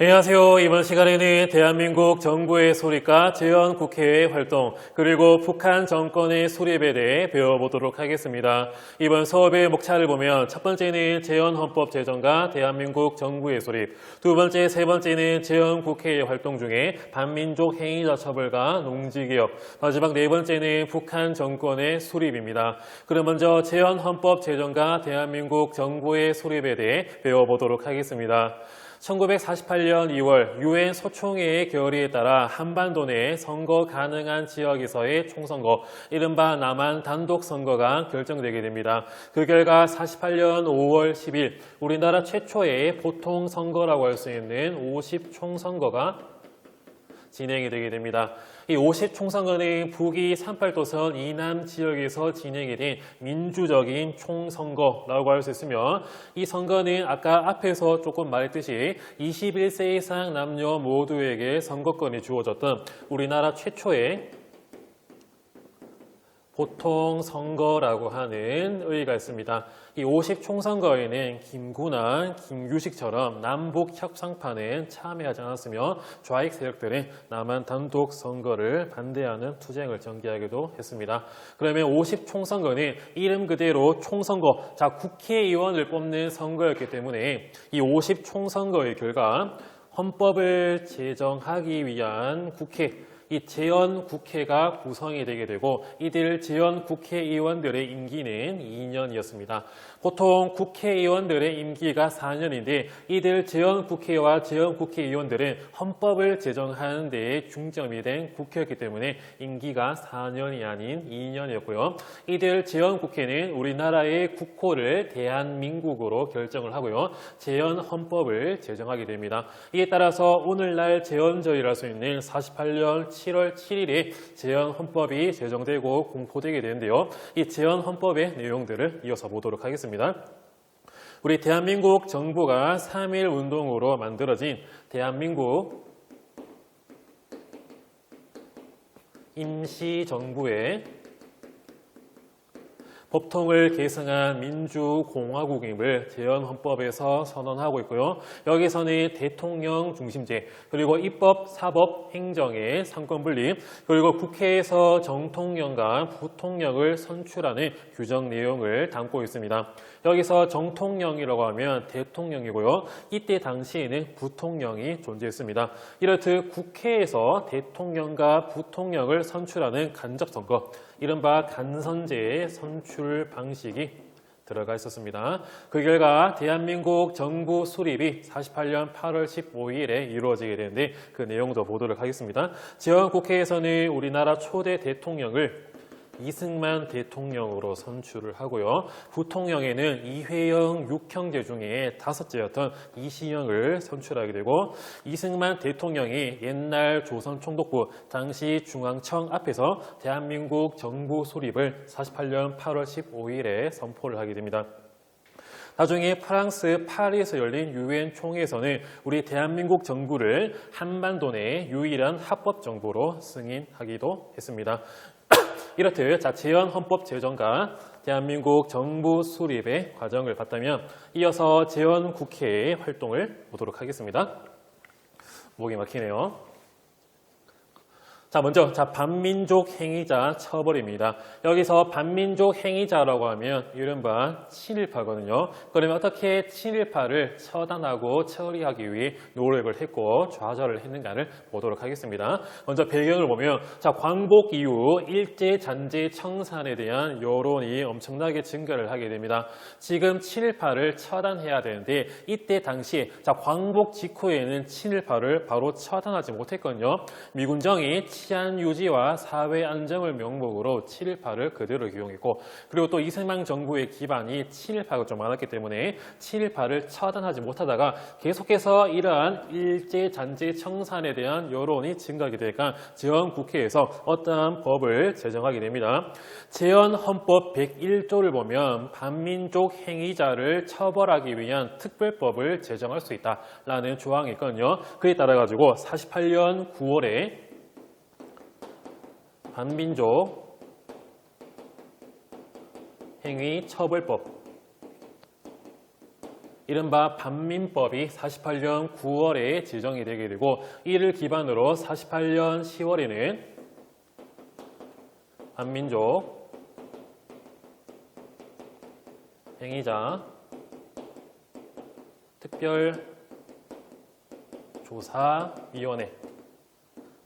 안녕하세요. 이번 시간에는 대한민국 정부의 소립과 재헌국회의 활동, 그리고 북한 정권의 소립에 대해 배워보도록 하겠습니다. 이번 수업의 목차를 보면 첫 번째는 재헌헌법 제정과 대한민국 정부의 소립, 두 번째, 세 번째는 재헌국회의 활동 중에 반민족 행위자 처벌과 농지개혁, 마지막 네 번째는 북한 정권의 소립입니다. 그럼 먼저 재헌헌법 제정과 대한민국 정부의 소립에 대해 배워보도록 하겠습니다. 1948년 2월 유엔 소총회의 결의에 따라 한반도 내 선거 가능한 지역에서의 총선거, 이른바 남한 단독선거가 결정되게 됩니다. 그 결과 48년 5월 10일 우리나라 최초의 보통선거라고 할 수 있는 50총선거가 진행이 되게 됩니다. 이 50총선거는 북위 38도선 이남 지역에서 진행이 된 민주적인 총선거라고 할 수 있으며, 이 선거는 아까 앞에서 조금 말했듯이 21세 이상 남녀 모두에게 선거권이 주어졌던 우리나라 최초의 보통선거라고 하는 의의가 있습니다. 이 50총선거에는 김구나, 김규식처럼 남북 협상파는 참여하지 않았으며 좌익 세력들은 남한 단독 선거를 반대하는 투쟁을 전개하기도 했습니다. 그러면 50총선거는 이름 그대로 총선거, 국회의원을 뽑는 선거였기 때문에 이 50총선거의 결과 헌법을 제정하기 위한 국회, 이 재헌국회가 구성이 되게 되고, 이들 재헌국회의원들의 임기는 2년이었습니다. 보통 국회의원들의 임기가 4년인데 이들 재헌국회와 재헌국회의원들은 헌법을 제정하는 데에 중점이 된 국회였기 때문에 임기가 4년이 아닌 2년이었고요. 이들 재헌국회는 우리나라의 국호를 대한민국으로 결정을 하고요. 재헌헌법을 제정하게 됩니다. 이에 따라서 오늘날 재헌절이라 할 수 있는 48년 7월 7일에 재헌헌법이 제정되고 공포되게 되는데요. 이 재헌헌법의 내용들을 이어서 보도록 하겠습니다. 우리 대한민국 정부가 3.1 운동으로 만들어진 대한민국 임시정부의 법통을 계승한 민주공화국임을 재헌헌법에서 선언하고 있고요. 여기서는 대통령 중심제, 그리고 입법, 사법, 행정의 상권분립, 그리고 국회에서 정통령과 부통령을 선출하는 규정 내용을 담고 있습니다. 여기서 정통령이라고 하면 대통령이고요. 이때 당시에는 부통령이 존재했습니다. 이렇듯 국회에서 대통령과 부통령을 선출하는 간접선거, 이른바 간선제의 선출 방식이 들어가 있었습니다. 그 결과 대한민국 정부 수립이 48년 8월 15일에 이루어지게 되는데 그 내용도 보도록 하겠습니다. 재헌국회에서는 우리나라 초대 대통령을 이승만 대통령으로 선출을 하고요. 부통령에는 이회영 6형제 중에 5째였던 이시영을 선출하게 되고, 이승만 대통령이 옛날 조선총독부 당시 중앙청 앞에서 대한민국 정부 수립을 48년 8월 15일에 선포를 하게 됩니다. 나중에 프랑스 파리에서 열린 유엔 총회에서는 우리 대한민국 정부를 한반도 내 유일한 합법 정부로 승인하기도 했습니다. 이렇듯 재헌헌법 제정과 대한민국 정부 수립의 과정을 봤다면, 이어서 재헌국회의 활동을 보도록 하겠습니다. 목이 막히네요. 먼저 반민족 행위자 처벌입니다. 여기서 반민족 행위자라고 하면 이른바 친일파거든요. 그러면 어떻게 친일파를 처단하고 처리하기 위해 노력을 했고 좌절을 했는가를 보도록 하겠습니다. 먼저 배경을 보면 광복 이후 일제 잔재 청산에 대한 여론이 엄청나게 증가를 하게 됩니다. 지금 친일파를 처단해야 되는데 이때 당시 광복 직후에는 친일파를 바로 처단하지 못했거든요. 미군정이 치안 유지와 사회 안정을 명목으로 친일파를 그대로 기용했고, 그리고 또 이승만 정부의 기반이 친일파가 좀 많았기 때문에 친일파를 처단하지 못하다가 계속해서 이러한 일제 잔재 청산에 대한 여론이 증가하게 되니까 재헌국회에서 어떠한 법을 제정하게 됩니다. 재헌헌법 101조를 보면 반민족 행위자를 처벌하기 위한 특별법을 제정할 수 있다라는 조항이 있거든요. 그에 따라 가지고 48년 9월에 반민족 행위 처벌법, 이른바 반민법이 48년 9월에 제정이 되게 되고 이를 기반으로 48년 10월에는 반민족 행위자 특별조사위원회.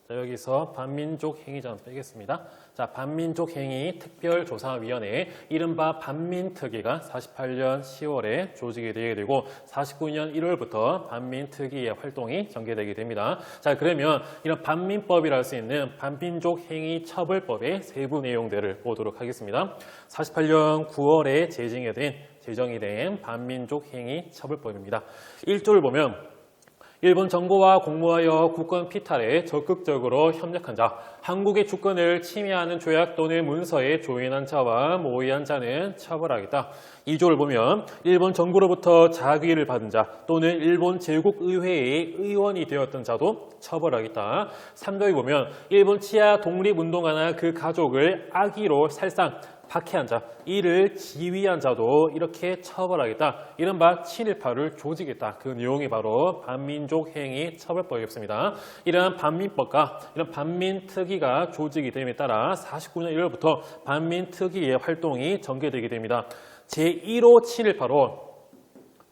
자, 여기서 반민족 행위자는 빼겠습니다. 자, 반민족 행위 특별조사위원회, 이른바 반민특위가 48년 10월에 조직이 되게 되고 49년 1월부터 반민특위의 활동이 전개되게 됩니다. 자, 그러면 이런 반민법이라 할 수 있는 반민족 행위 처벌법의 세부 내용들을 보도록 하겠습니다. 48년 9월에 제정이 된 반민족 행위 처벌법입니다. 1조를 보면 일본 정부와 공모하여 국권 피탈에 적극적으로 협력한 자, 한국의 주권을 침해하는 조약 또는 문서에 조인한 자와 모의한 자는 처벌하겠다. 2조를 보면 일본 정부로부터 자위를 받은 자 또는 일본 제국의회의 의원이 되었던 자도 처벌하겠다. 3조에 보면 일본 치하 독립운동가나 그 가족을 악의로 살상, 박해한 자, 이를 지휘한 자도 이렇게 처벌하겠다. 이른바 친일파를 조지겠다. 그 내용이 바로 반민족 행위 처벌법이었습니다. 이러한 반민법과 이런 반민특위가 조직이 됨에 따라 49년 1월부터 반민특위의 활동이 전개되게 됩니다. 제1호 친일파로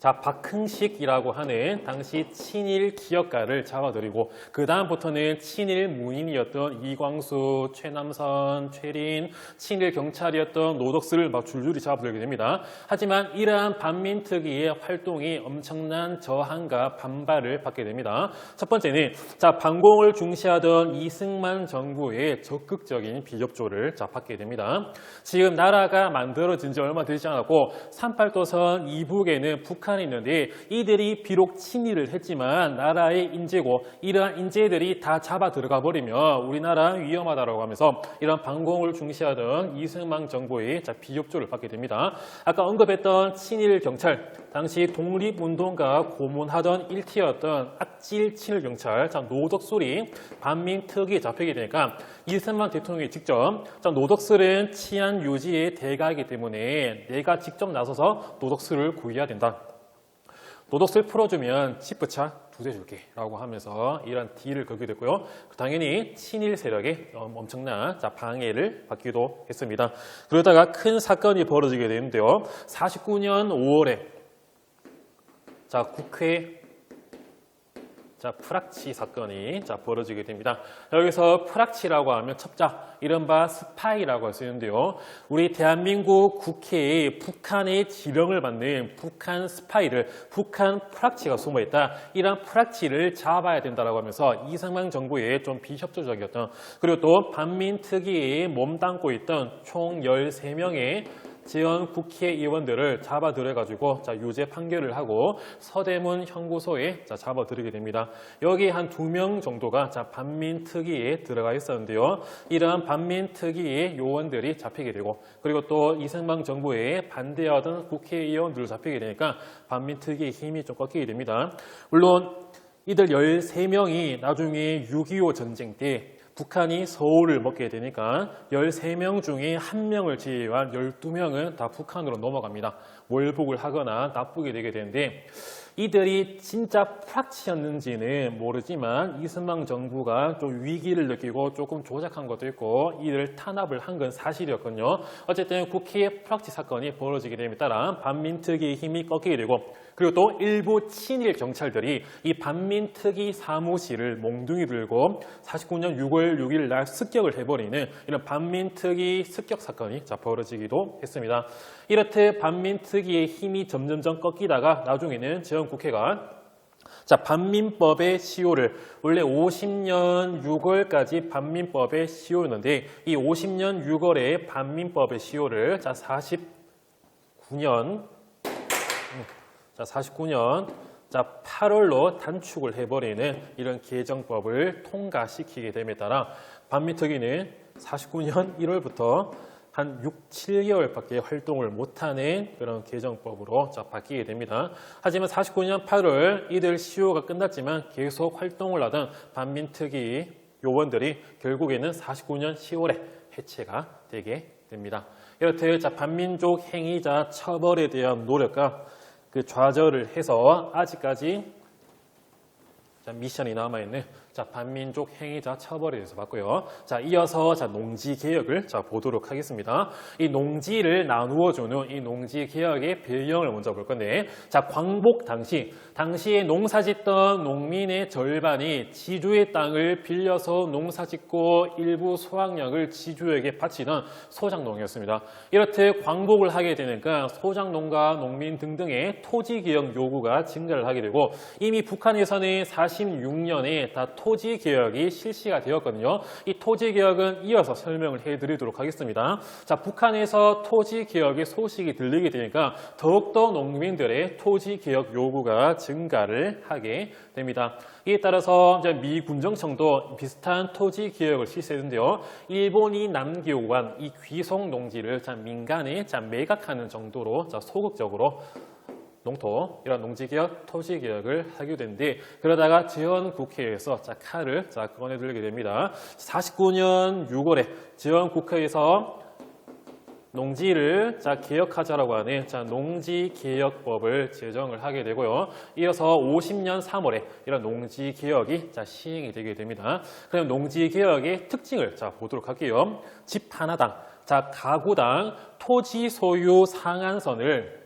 자, 박흥식이라고 하는 당시 친일 기억가를 잡아들이고 그 다음부터는 친일 문인이었던 이광수, 최남선, 최린, 친일 경찰이었던 노덕스를 막 줄줄이 잡아들게 됩니다. 하지만 이러한 반민특위의 활동이 엄청난 저항과 반발을 받게 됩니다. 첫 번째는 자, 반공을 중시하던 이승만 정부의 적극적인 비협조를 받게 됩니다. 지금 나라가 만들어진 지 얼마 되지 않았고 38도선 이북에는 북한이 있는데 이들이 비록 친일을 했지만 나라의 인재고 이러한 인재들이 다 잡아 들어가 버리면 우리나라 위험하다라고 하면서 이런 반공을 중시하던 이승만 정부의 비협조를 받게 됩니다. 아까 언급했던 친일 경찰, 당시 독립운동가 고문하던 일티였던 악질 친일 경찰 노덕술이 반민특위에 잡히게 되니까 이승만 대통령이 직접 노덕술은 치안 유지의 대가이기 때문에 내가 직접 나서서 노덕술을 구해야 된다. 노덕술 풀어주면 집부차 2대 줄게 라고 하면서 이런 딜을 걸게 됐고요. 당연히 친일 세력의 엄청난 방해를 받기도 했습니다. 그러다가 큰 사건이 벌어지게 되는데요. 49년 5월에 국회 프락치 사건이 벌어지게 됩니다. 여기서 프락치라고 하면 첩자, 이른바 스파이라고 할 수 있는데요. 우리 대한민국 국회에 북한의 지령을 받는 북한 스파이를, 북한 프락치가 숨어있다. 이런 프락치를 잡아야 된다라고 하면서 이승만 정부에 좀 비협조적이었던, 그리고 또 반민특위에 몸담고 있던 총 13명의 지원 국회의원들을 잡아들여가지고 유죄 판결을 하고 서대문 형구소에 잡아들이게 됩니다. 여기 한 2명 정도가 반민특위에 들어가 있었는데요. 이러한 반민특위의 요원들이 잡히게 되고 그리고 또 이승만 정부에 반대하던 국회의원들을 잡히게 되니까 반민특위의 힘이 좀 꺾이게 됩니다. 물론 이들 13명이 나중에 6.25 전쟁 때 북한이 서울을 먹게 되니까 13명 중에 1명을 제외한 12명은 다 북한으로 넘어갑니다. 월북을 하거나 납북이 되게 되는데 이들이 진짜 프락치였는지는 모르지만 이승만 정부가 좀 위기를 느끼고 조금 조작한 것도 있고 이들 탄압을 한 건 사실이었거든요. 어쨌든 국회 프락치 사건이 벌어지게 됨에 따라 반민특위의 힘이 꺾이게 되고 그리고 또 일부 친일 경찰들이 이 반민특위 사무실을 몽둥이 들고 49년 6월 6일 날 습격을 해버리는 이런 반민특위 습격 사건이 벌어지기도 했습니다. 이렇듯 반민특위의 힘이 점점점 꺾이다가 나중에는 지원국회가 반민법의 시효를 원래 50년 6월까지 반민법의 시효였는데 이 50년 6월에 반민법의 시효를 49년 8월로 단축을 해버리는 이런 개정법을 통과시키게 됨에 따라 반민특위는 49년 1월부터 한 6, 7개월밖에 활동을 못하는 그런 개정법으로 바뀌게 됩니다. 하지만 49년 8월 이들 시효가 끝났지만 계속 활동을 하던 반민특위 요원들이 결국에는 49년 10월에 해체가 되게 됩니다. 이렇듯 반민족 행위자 처벌에 대한 노력과 그 좌절을 해서 아직까지 자, 미션이 남아있는 자, 반민족 행위자 처벌에 대해서 봤고요. 자, 이어서 자, 농지 개혁을 자, 보도록 하겠습니다. 이 농지를 나누어 주는 이 농지 개혁의 배경을 먼저 볼 건데, 자, 광복 당시에 농사짓던 농민의 절반이 지주의 땅을 빌려서 농사짓고 일부 소확량을 지주에게 바치던 소작농이었습니다. 이렇듯 광복을 하게 되니까 소작농가 농민 등등의 토지 개혁 요구가 증가를 하게 되고, 이미 북한에서는 46년에 다 토지 개혁이 실시가 되었거든요. 이 토지 개혁은 이어서 설명을 해드리도록 하겠습니다. 자, 북한에서 토지 개혁의 소식이 들리게 되니까 더욱더 농민들의 토지 개혁 요구가 증가를 하게 됩니다. 이에 따라서 미 군정청도 비슷한 토지 개혁을 실시했는데요. 일본이 남겨온 이 귀속 농지를 민간에 매각하는 정도로 소극적으로 농토, 이런 농지개혁, 토지개혁을 하게 되는데, 그러다가 재헌국회에서 칼을 꺼내들게 됩니다. 49년 6월에 재헌국회에서 농지를 개혁하자라고 하는 농지개혁법을 제정을 하게 되고요. 이어서 50년 3월에 이런 농지개혁이 시행이 되게 됩니다. 그럼 농지개혁의 특징을 보도록 할게요. 집 하나당, 가구당 토지 소유 상한선을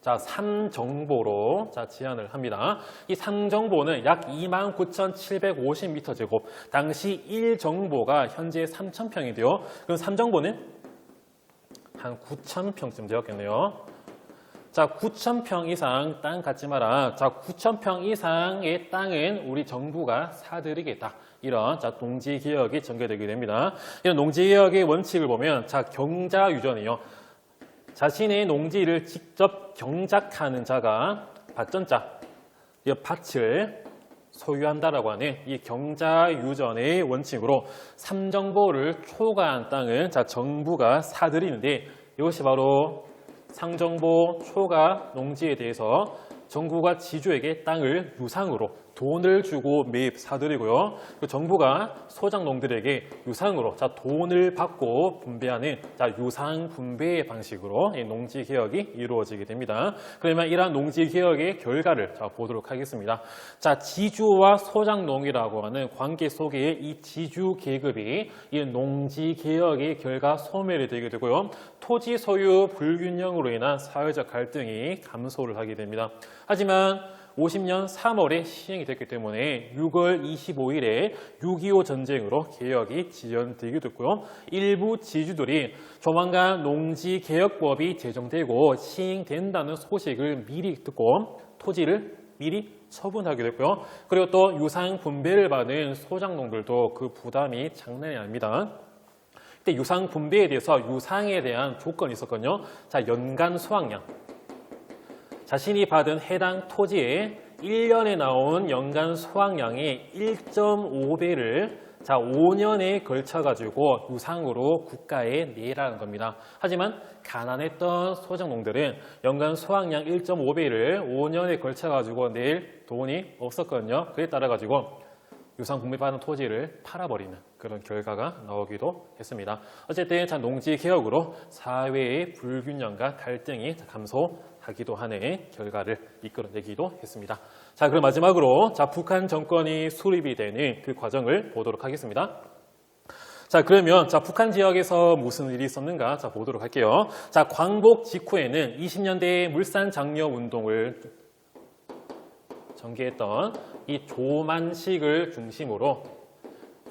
3정보로 제한을 합니다. 이 3정보는 약 29,750m². 당시 1정보가 현재 3,000평인데요. 그럼 3정보는 한 9,000평쯤 되었겠네요. 9,000평 이상 땅 갖지 마라. 9,000평 이상의 땅은 우리 정부가 사들이겠다. 이런 농지개혁이 전개되게 됩니다. 이런 농지개혁의 원칙을 보면 경자유전이요. 자신의 농지를 직접 경작하는 자가 밭전자, 이 밭을 소유한다라고 하는 이 경자유전의 원칙으로 3정보를 초과한 땅은 정부가 사들이는데, 이것이 바로 상정보 초과 농지에 대해서 정부가 지주에게 땅을 유상으로 돈을 주고 매입 사들이고요. 정부가 소작농들에게 유상으로 돈을 받고 분배하는 유상 분배의 방식으로 농지 개혁이 이루어지게 됩니다. 그러면 이러한 농지 개혁의 결과를 보도록 하겠습니다. 지주와 소작농이라고 하는 관계 속에 이 지주 계급이 이 농지 개혁의 결과 소멸이 되게 되고요. 토지 소유 불균형으로 인한 사회적 갈등이 감소를 하게 됩니다. 하지만 50년 3월에 시행이 됐기 때문에 6월 25일에 6.25 전쟁으로 개혁이 지연되게 됐고요. 일부 지주들이 조만간 농지개혁법이 제정되고 시행된다는 소식을 미리 듣고 토지를 미리 처분하게 됐고요. 그리고 또 유상 분배를 받은 소작농들도 그 부담이 장난이 아닙니다. 그때 유상 분배에 대해서 유상에 대한 조건이 있었거든요. 연간 수확량. 자신이 받은 해당 토지에 1년에 나온 연간 수확량의 1.5배를 5년에 걸쳐가지고 유상으로 국가에 내라는 겁니다. 하지만 가난했던 소작농들은 연간 수확량 1.5배를 5년에 걸쳐가지고 낼 돈이 없었거든요. 그에 따라가지고 유상 분배받은 토지를 팔아버리는 그런 결과가 나오기도 했습니다. 어쨌든 농지개혁으로 사회의 불균형과 갈등이 감소하기도 하는 결과를 이끌어내기도 했습니다. 그럼 마지막으로 북한 정권이 수립이 되는 그 과정을 보도록 하겠습니다. 그러면 북한 지역에서 무슨 일이 있었는가 보도록 할게요. 광복 직후에는 20년대 물산 장려 운동을 전개했던 이 조만식을 중심으로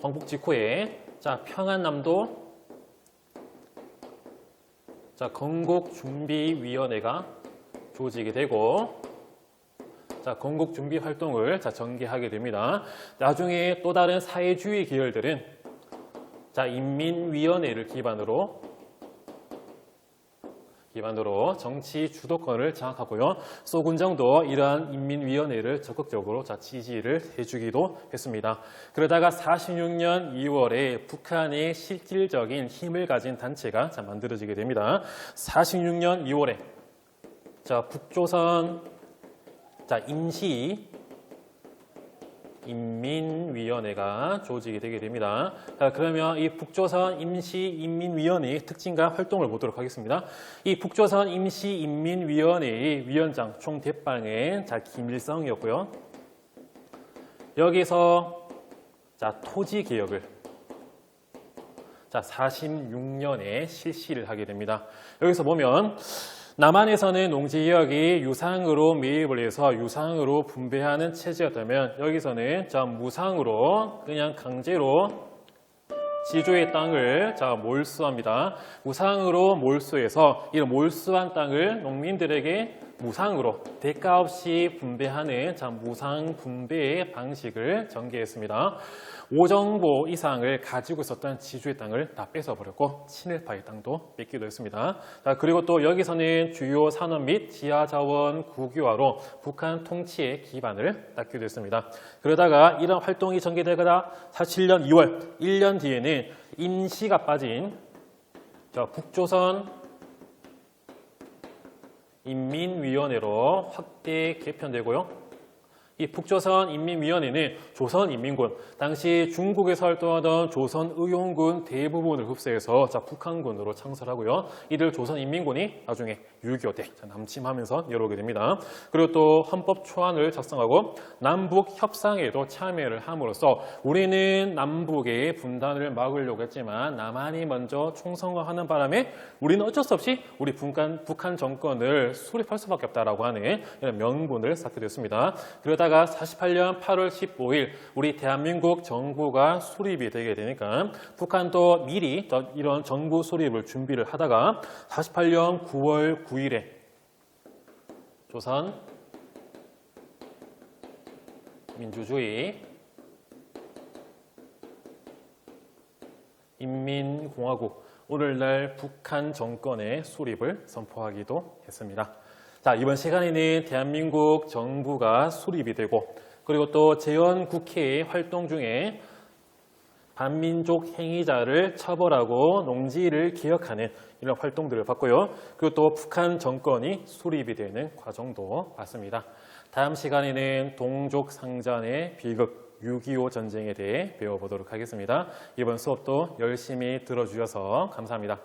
광복 직후에 평안남도 건국준비위원회가 조직이 되고 건국준비 활동을 전개하게 됩니다. 나중에 또 다른 사회주의 계열들은 인민위원회를 기반으로 정치 주도권을 장악하고요. 소군정도 이러한 인민위원회를 적극적으로 지지를 해주기도 했습니다. 그러다가 46년 2월에 북한의 실질적인 힘을 가진 단체가 만들어지게 됩니다. 46년 2월에 임시인민위원회가 조직이 되게 됩니다. 자, 그러면 이 북조선 임시인민위원회의 특징과 활동을 보도록 하겠습니다. 이 북조선 임시인민위원회의 위원장 총 대빵은 김일성이었고요. 여기서 토지개혁을 46년에 실시를 하게 됩니다. 여기서 보면 남한에서는 농지지역이 유상으로 매입을 해서 유상으로 분배하는 체제였다면 여기서는 무상으로 그냥 강제로 지주의 땅을 몰수합니다. 무상으로 몰수해서 이 몰수한 땅을 농민들에게 무상으로 대가 없이 분배하는 무상 분배의 방식을 전개했습니다. 5정보 이상을 가지고 있었던 지주의 땅을 다 뺏어버렸고 친일파의 땅도 뺏기도 했습니다. 자, 그리고 또 여기서는 주요 산업 및 지하자원 국유화로 북한 통치의 기반을 닦기도 했습니다. 그러다가 이런 활동이 전개되거나 47년 2월 1년 뒤에는 인시가 빠진 북조선 인민위원회로 확대 개편되고요. 이 북조선 인민위원회는 조선인민군, 당시 중국에서 활동하던 조선의용군 대부분을 흡수해서 북한군으로 창설하고요. 이들 조선인민군이 나중에 6.25때 남침하면서 열어오게 됩니다. 그리고 또 헌법 초안을 작성하고 남북 협상에도 참여를 함으로써 우리는 남북의 분단을 막으려고 했지만 남한이 먼저 총선거하는 바람에 우리는 어쩔 수 없이 우리 북한 정권을 수립할 수밖에 없다라고 하는 이런 명분을 쌓게 됐습니다. 그러다가 48년 8월 15일 우리 대한민국 정부가 수립이 되게 되니까 북한도 미리 이런 정부 수립을 준비를 하다가 48년 9월 9일에 조선 민주주의 인민공화국 오늘날 북한 정권의 수립을 선포하기도 했습니다. 자, 이번 시간에는 대한민국 정부가 수립이 되고 그리고 또 재헌국회의 활동 중에 반민족 행위자를 처벌하고 농지를 개혁하는 이런 활동들을 봤고요. 그리고 또 북한 정권이 수립이 되는 과정도 봤습니다. 다음 시간에는 동족 상잔의 비극 6.25 전쟁에 대해 배워보도록 하겠습니다. 이번 수업도 열심히 들어주셔서 감사합니다.